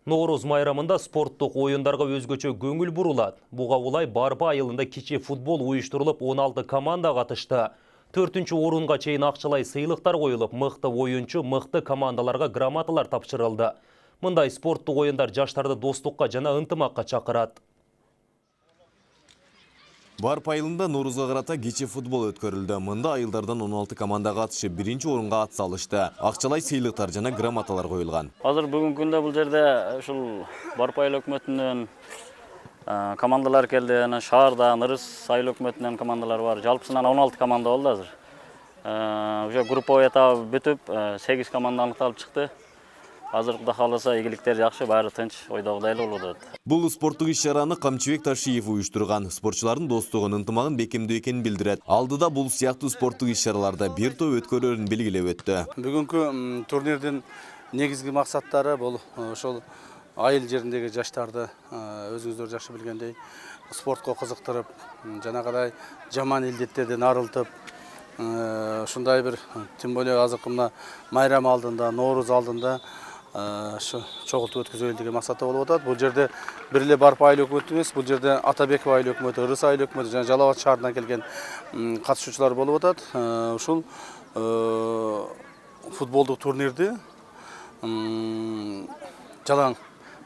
Ноғруз майрамында спорттық ойындарға өзгөчө көңіл бурулат. Буга улай Барпа айылында кичи футбол уюштурулуп 16 команда катышты. 4-чү орунга чейин акчалай сыйлыктар коюлуп, мыкты оюнчу, мыкты командаларга грамоталар тапшырылды. Мындай спорттук оюндар жаштарды достукка жана ынтымакка чакырат. Барпа айылында Ноорузга карата кече футбол өткөрүлдү. Мында айылдардан 16 команда катышып, 1-чи орунга ат салышты. Акчалай сыйлыктар жана грамоталар коюлган. Азыр бүгүнкү күндө бул жерде ушул Барпа айыл өкмөтүнөн командалар келди. Анан шаардан Ырыс айыл өкмөтүнөн командалар бар. Жалпысынан 16 команда болду азыр. Уже групповой этап бүтүп, 8 команда аныкталып чыкты. Азыр Кудай кааласа ийгиликтер жакшы, баары тынч, ойдогудай эле болуп атат. Бул спорттук иш-чараны Камчыбек Ташиев уюштурган. Спортчулардын достугун, ынтымагын бекемдөө экенин билдирет. Алдыда бул сыяктуу спорттук иш-чараларда бир топ өткөрөрүн белгилеп өттү. Бүгүнкү турнирдин негизги максаттары бул ошол айыл жериндеги жаштарды өзүңүздөр жакшы билгендей спортко кызыктырып, жанагыдай жаман илдеттерден арылтып, ушундай бир тем более азыркы мына майрам алдында, Нооруз алдында чогултуп өткөзөлү деген максатта болуп атат. Бул жерде бир эле Барпа айыл өкмөтү эмес, бул жерде Атабеков айыл өкмөтү, Ырыс айыл өкмөтү жана Жалал Абад шаарынан келген катышуучулар болуп атат. Ушул футболдук турнирди жалаң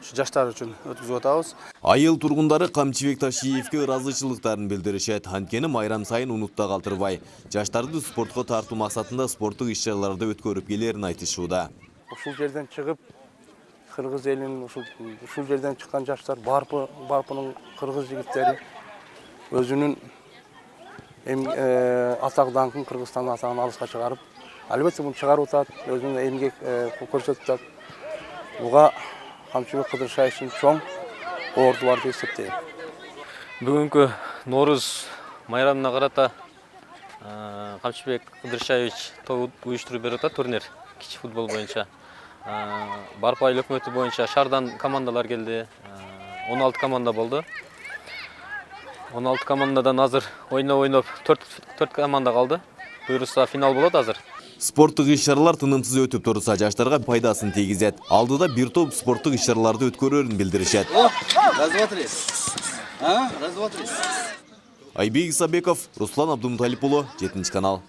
жаштар үчүн өткөзүп атабыз. Айыл тургундары Камчыбек Ташиевке ыраазычылыктарын билдиришет. Анткени майрам сайын унутта калтырбай, жаштарды спортко тартуу максатында спорттук иш-чараларды өткөрүп келерин айтышууда. Ушул жерден чыгып, кыргыз элинин ушул жерден чыккан жаштар, Барпынын кыргыз жигиттери өзүнүн атак даңкын, Кыргызстандын атагын алыска чыгарып, албетте муну чыгарып атат, өзүнүн эмгек көрсөтүп атат. Буга Камчыбек Кыдыршаевдин чоң орду бар деп эсептейм. Бүгүнкү Нооруз майрамына карата Камчыбек Кыдыршаевич уюштуруп берип атат турнир кичи футбол боюнча. Барпа айыл өкмөтү боюнча шаардан командалар келди. 16 команда болду. 16 командадан азыр ойноп 4 команда калды. Буюрса финал болот азыр. Спорттук иш-чаралар тынымсыз өтүп турса, жаштарга пайдасын тийгизет. Алдыда бир топ спорттук иш-чараларды өткөрөрүн билдиришет. Айбек Исабеков, Руслан Абдумталип уулу, 7 канал.